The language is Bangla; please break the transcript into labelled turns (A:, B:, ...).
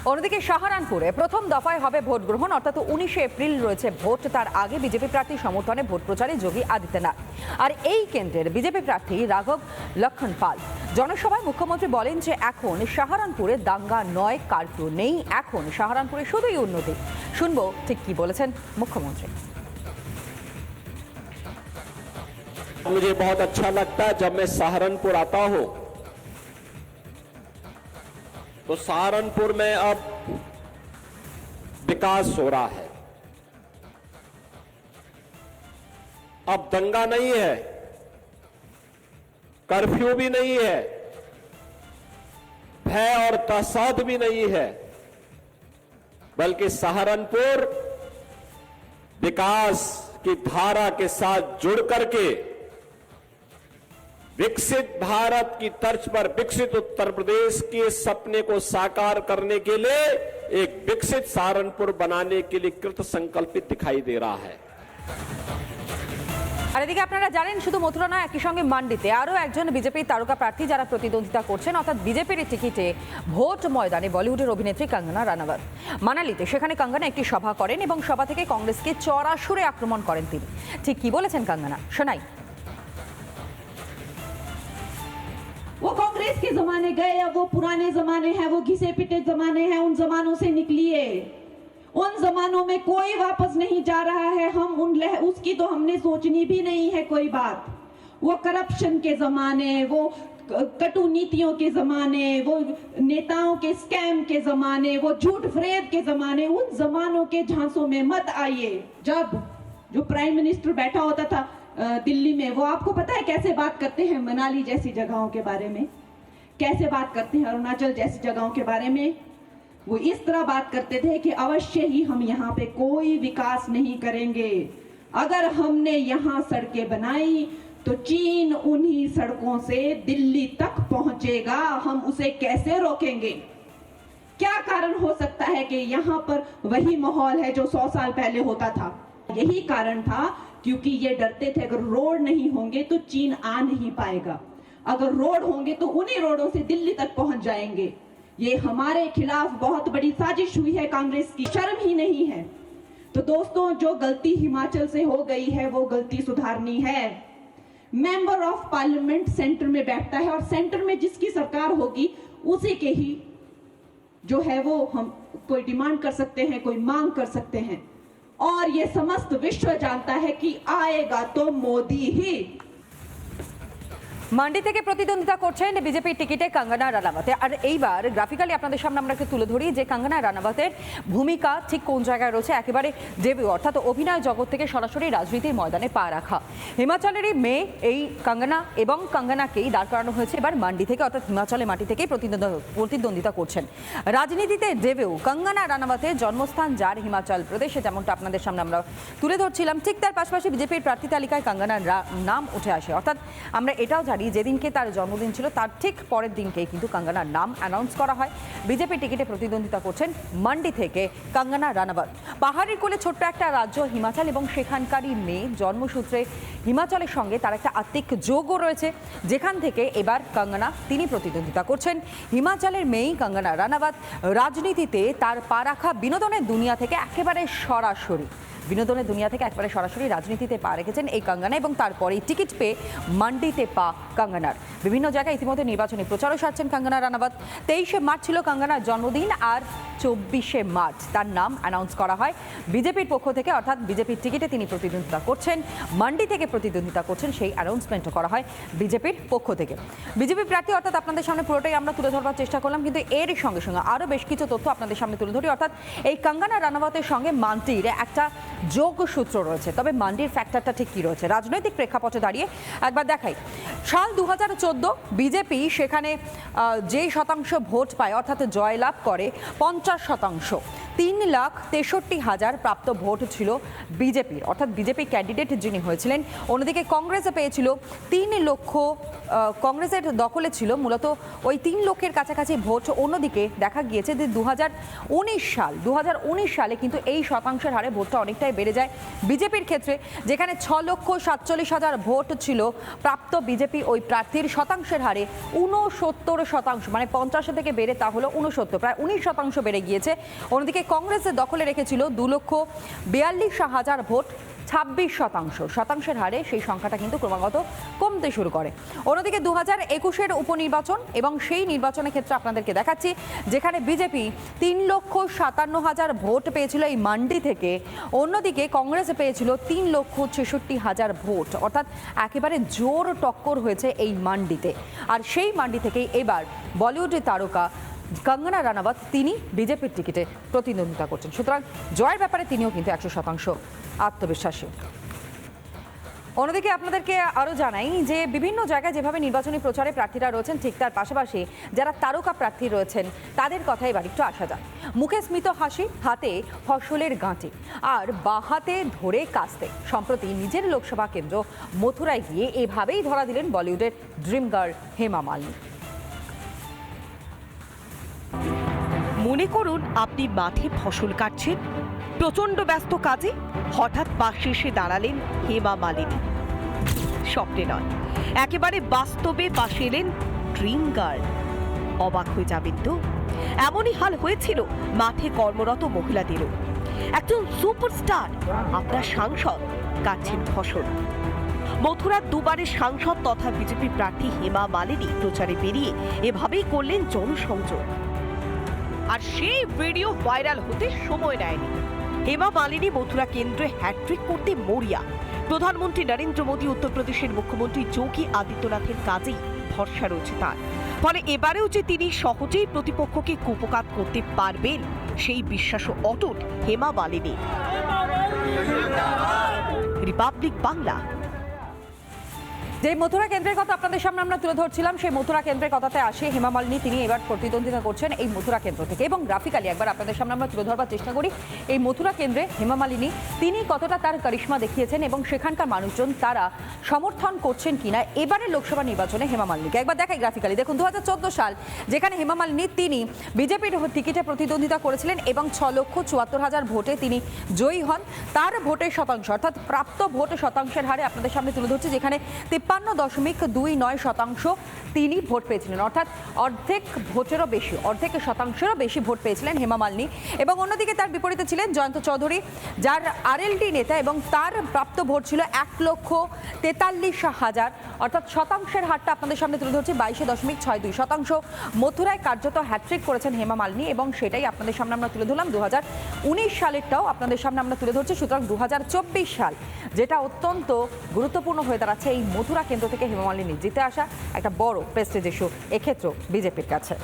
A: অন্যদিকে সাহারানপুরে প্রথম দফায় হবে ভোট গ্রহণ, অর্থাৎ 19 এপ্রিল রয়েছে ভোট। তার আগে বিজেপি প্রার্থী সমর্থনে ভোট প্রচারে যোগী আদিত্যনাথ। আর এই কেন্দ্রের বিজেপি প্রার্থী রাঘব লক্ষণ পাল জনসভায় মুখ্যমন্ত্রী বলেন যে এখন সাহারানপুরে দাঙ্গা নয়, কারফিউ নেই, এখন সাহারানপুরে শুধুই উন্নতি। শুনবো ঠিক কি বলেছেন মুখ্যমন্ত্রী।
B: मुझे बहुत अच्छा लगता है जब मैं सहारनपुर आता हूं तो सहारनपुर में अब विकास हो रहा है। अब दंगा नहीं है, कर्फ्यू भी नहीं है, भय और तसाद भी नहीं है, बल्कि सहारनपुर विकास की धारा के साथ जुड़ करके विकसित भारत की तर्ज पर विकसित उत्तर प्रदेश के सपने को साकार करने के लिए एक विकसित सहारनपुर बनाने के लिए कृत संकल्पित दिखाई दे रहा है।
A: আর এদিকে আপনারা জানেন শুধু মথুরা নয়, একই সঙ্গে মান্ডিতে আরও একজন বিজেপির তারকা প্রার্থী যারা প্রতিদ্বন্দ্বিতা করছেন, অর্থাৎ বিজেপির টিকিটে ভোট ময়দানে বলিউডের অভিনেত্রী কঙ্গনা রানাওয়াত। মানালিতে সেখানে কঙ্গনা একটি সভা করেন এবং সভা থেকে কংগ্রেসকে চড়া সুরে আক্রমণ করেন তিনি। ঠিক কি বলেছেন কঙ্গনা, শোনাই।
C: वो कांग्रेस के जमाने गए, अब वो पुराने जमाने हैं, वो घिसे पिटे जमाने हैं, उन जमानों से निकलिए। उन जमानों में कोई वापस नहीं जा रहा है। हम उसकी तो हमने सोचनी भी नहीं है कोई बात। वो करप्शन के जमाने, वो कटु नीतियों के जमाने, वो नेताओं के स्कैम के जमाने, वो झूठ फरेब के जमाने, उन जमानों के झांसों में मत आइए। जब जो प्राइम मिनिस्टर बैठा होता था दिल्ली में, वो आपको पता है कैसे बात करते हैं मनाली जैसी जगहों के बारे में, कैसे बात करते हैं अरुणाचल जैसी जगहों के बारे में। वो इस तरह बात करते थे कि अवश्य ही हम यहाँ पे कोई विकास नहीं करेंगे। अगर हमने यहाँ सड़कें बनाई तो चीन उन्हीं सड़कों से दिल्ली तक पहुंचेगा। हम उसे कैसे रोकेंगे? क्या कारण हो सकता है कि यहाँ पर वही माहौल है जो 100 साल पहले होता था? यही कारण था क्योंकि ये डरते थे अगर रोड नहीं होंगे तो चीन आ नहीं पाएगा, अगर रोड होंगे तो उन्हीं रोडों से दिल्ली तक पहुंच जाएंगे। ये हमारे खिलाफ बहुत बड़ी साजिश हुई है कांग्रेस की, शर्म ही नहीं है। तो दोस्तों, जो गलती हिमाचल से हो गई है वो गलती सुधारनी है। मेंबर ऑफ पार्लियामेंट सेंटर में बैठता है और सेंटर में जिसकी सरकार होगी उसी के ही जो है वो हम कोई डिमांड कर सकते हैं, कोई मांग कर सकते हैं। और ये समस्त विश्व जानता है कि आएगा तो मोदी ही।
A: মান্ডি থেকে প্রতিদ্বন্দ্বিতা করছেন বিজেপির টিকিটে কঙ্গনা রানাওয়াত। আর এইবার গ্রাফিক্যালি আপনাদের সামনে আমরা একটু তুলে ধরি যে কঙ্গনা রানাওয়াতের ভূমিকা ঠিক কোন জায়গায় রয়েছে। একেবারে ডেবিউ, অর্থাৎ অভিনয় জগৎ থেকে সরাসরি রাজনীতির ময়দানে পা রাখা। হিমাচলেরই মেয়ে এই কঙ্গনা এবং কঙ্গনাকেই দাঁড় করানো হয়েছে এবার মান্ডি থেকে, অর্থাৎ হিমাচলের মাটি থেকেই প্রতিদ্বন্দ্বিতা করছেন। রাজনীতিতে ডেবিউ কঙ্গনা রানাওয়াতের জন্মস্থান যার হিমাচল প্রদেশে, যেমনটা আপনাদের সামনে আমরা তুলে ধরছিলাম, ঠিক তার পাশাপাশি বিজেপির প্রার্থী তালিকায় কঙ্গনার নাম উঠে আসে। অর্থাৎ আমরা এটাও জানি যেদিনকে তার জন্মদিন ছিল তার ঠিক পরের দিনকেই কিন্তু কঙ্গনার নাম অ্যানাউন্স করা হয়। বিজেপি টিকিটে প্রতিদ্বন্দ্বিতা করছেন মান্ডি থেকে কঙ্গনা রানাওয়াত। পাহাড়ের কোলে ছোট্ট একটা রাজ্য হিমাচল এবং সেখানকারই মেয়ে, জন্মসূত্রে হিমাচলের সঙ্গে তার একটা আত্মিক যোগও রয়েছে, যেখান থেকে এবার কঙ্গনা তিনি প্রতিদ্বন্দ্বিতা করছেন। হিমাচলের মেয়েই কঙ্গনা রানাওয়াত রাজনীতিতে তার পা রাখা বিনোদনের দুনিয়া থেকে একেবারে সরাসরি রাজনীতিতে পা রেখেছেন এই কঙ্গনা, এবং তারপরেই টিকিট পেয়ে মান্ডিতে পা কঙ্গনার। বিভিন্ন জায়গায় ইতিমধ্যে নির্বাচনী প্রচারও সারছেন কঙ্গনা রানাওয়াত। 23শে মার্চ ছিল কঙ্গনার জন্মদিন, আর 24শে মার্চ তার নাম অ্যানাউন্স করা হয় বিজেপির পক্ষ থেকে, অর্থাৎ বিজেপির টিকিটে তিনি প্রতিদ্বন্দ্বিতা করছেন, মান্ডি থেকে প্রতিদ্বন্দ্বিতা করছেন, সেই অ্যানাউন্সমেন্টও করা হয় বিজেপির পক্ষ থেকে। বিজেপি প্রার্থী অর্থাৎ আপনাদের সামনে পুরোটাই আমরা তুলে ধরবার চেষ্টা করলাম, কিন্তু এর সঙ্গে সঙ্গে আরও বেশ কিছু তথ্য আপনাদের সামনে তুলে ধরি। অর্থাৎ এই কঙ্গনা রানাওয়াতের সঙ্গে মান্ডির একটা যোগসূত্র রয়েছে। তবে মান্ডির ফ্যাক্টরটা ঠিক কী রয়েছে রাজনৈতিক প্রেক্ষাপটে দাঁড়িয়ে একবার দেখাই। সাল 2014 বিজেপি সেখানে যেই শতাংশ ভোট পায়, অর্থাৎ জয়লাভ করে 50%, 3,63,000 প্রাপ্ত ভোট ছিল বিজেপির, অর্থাৎ বিজেপি ক্যান্ডিডেট যিনি হয়েছিলেন অন্যদিকে কংগ্রেস পেয়েছিল 3 লক্ষ, কংগ্রেসের দখলে ছিল মূলত ওই 3 লক্ষের কাছাকাছি ভোট। অন্যদিকে দেখা গিয়েছে যে 2019 সালে কিন্তু এই শতাংশের হারে ভোটটা অনেকটাই বেড়ে যায় বিজেপির ক্ষেত্রে, যেখানে 6,47,000 ভোট ছিল প্রাপ্ত বিজেপি ওই প্রার্থীর, শতাংশের হারে 69%, মানে 50 থেকে বেড়ে তা হলো 69, প্রায় 19% বেড়ে গিয়েছে। অন্যদিকে কংগ্রেসের দখলে রেখেছিল 2,42,000 ভোট, 26%, শতাংশের হারে সেই সংখ্যাটা কিন্তু ক্রমাগত কমতে শুরু করে। অন্যদিকে 2021-এর উপনির্বাচন এবং সেই নির্বাচনের ক্ষেত্রে আপনাদেরকে দেখাচ্ছি, যেখানে বিজেপি 3,57,000 ভোট পেয়েছিল এই মান্ডি থেকে, অন্যদিকে কংগ্রেস পেয়েছিল 3,66,000 ভোট, অর্থাৎ একেবারে জোর টক্কর হয়েছে এই মান্ডিতে। আর সেই মান্ডি থেকেই এবার বলিউডের তারকা কঙ্গনা রানাওয়াত তিনি বিজেপির টিকিটে প্রতিদ্বন্দ্বিতা করছেন। সুতরাং জয়ের ব্যাপারে তিনিও কিন্তু 100% আত্মবিশ্বাসী। অন্যদিকে আপনাদেরকে আরও জানাই যে বিভিন্ন জায়গায় যেভাবে নির্বাচনী প্রচারে প্রার্থীরা রয়েছেন, ঠিক তার পাশাপাশি যারা তারকা প্রার্থী রয়েছেন তাদের কথাই এবার একটু আসা যাক। মুখে স্মিত হাসি, হাতে ফসলের গাঁটি আর বাঁ হাতে ধরে কাস্তে সম্প্রতি নিজের লোকসভা কেন্দ্র মথুরায় গিয়ে এভাবেই ধরা দিলেন বলিউডের ড্রিম গার্ল হেমা মালিনী।
D: মনে করুন আপনি মাঠে ফসল কাটছেন, প্রচন্ড ব্যস্ত কাজে হঠাৎ পাশে এসে দাঁড়ালেন হেমা মালিনী। স্বপ্নে নয়, একেবারে বাস্তবে পাশে এলেন ড্রিম গার্ল। অবাক হয়ে যাবেন তো, এমনই হাল হয়েছিল মাঠে কর্মরত মহিলাদেরও। একজন সুপারস্টার, আপনার সাংসদ, কাটছেন ফসল। মথুরার দুবারের সাংসদ তথা বিজেপি প্রার্থী হেমা মালিনী প্রচারে বেরিয়ে এভাবেই করলেন জনসংযোগ। আর সেই ভিডিও ভাইরাল হতে সময় নেয়নি। হেমা মালিনী মথুরা কেন্দ্রে হ্যাট্রিক করতে মরিয়া। প্রধানমন্ত্রী নরেন্দ্র মোদী, উত্তরপ্রদেশের মুখ্যমন্ত্রী যোগী আদিত্যনাথের কাজেই ভরসা রয়েছে তার। ফলে এবারেও যে তিনি সহজেই প্রতিপক্ষকে কুপকাত করতে পারবেন সেই বিশ্বাসও অটুট হেমা মালিনী। রিপাবলিক বাংলা।
A: যে মথুরা কেন্দ্রের কথা আপনাদের সামনে আমরা তুলে ধরছিলাম, সেই মথুরা কেন্দ্রের কথাতে আসে হেমা মালিনী। তিনি এবার প্রতিদ্বন্দ্বিতা করছেন এই মথুরা কেন্দ্র থেকে, এবং গ্রাফিক্যালি একবার আপনাদের সামনে আমরা তুলে ধরবার চেষ্টা করি এই মথুরা কেন্দ্রে হেমা মালিনী তিনি কতটা তার কারিশমা দেখিয়েছেন এবং সেখানকার মানুষজন তারা সমর্থন করছেন কিনা এবারে লোকসভা নির্বাচনে হেমা মালিনীকে। একবার দেখাই গ্রাফিক্যালি। দেখুন 2014 সাল, যেখানে হেমা মালিনী তিনি বিজেপির টিকিটে প্রতিদ্বন্দ্বিতা করেছিলেন এবং 6,74,000 ভোটে তিনি জয়ী হন। তার ভোটের শতাংশ, অর্থাৎ প্রাপ্ত ভোট শতাংশের হারে আপনাদের সামনে তুলে ধরছে, যেখানে 53.29% তিনি ভোট পেয়েছিলেন, অর্থাৎ অর্ধেক ভোটেরও বেশি, অর্ধেক শতাংশেরও বেশি ভোট পেয়েছিলেন হেমা মালিনী। এবং অন্যদিকে তার বিপরীতে ছিলেন জয়ন্ত চৌধুরী, যার আরএলডি নেতা, এবং তার প্রাপ্ত ভোট ছিল 1,43,000, অর্থাৎ শতাংশের হারটা আপনাদের সামনে তুলে ধরছি 22.62%। মথুরায় কার্যত হ্যাট্রিক করেছেন হেমা মালিনী, এবং সেটাই আপনাদের সামনে আমরা তুলে ধরলাম। 2019 সালেরটাও আপনাদের সামনে আমরা তুলে ধরছি। সুতরাং 2024 সাল, যেটা অত্যন্ত গুরুত্বপূর্ণ হয়ে দাঁড়াচ্ছে এই মথুরা কেন্দ্র থেকে হেমা মালিনী জিতে আসা একটা বড় প্রেস্টিজ ইস্যু এক্ষেত্রেও বিজেপির কাছে।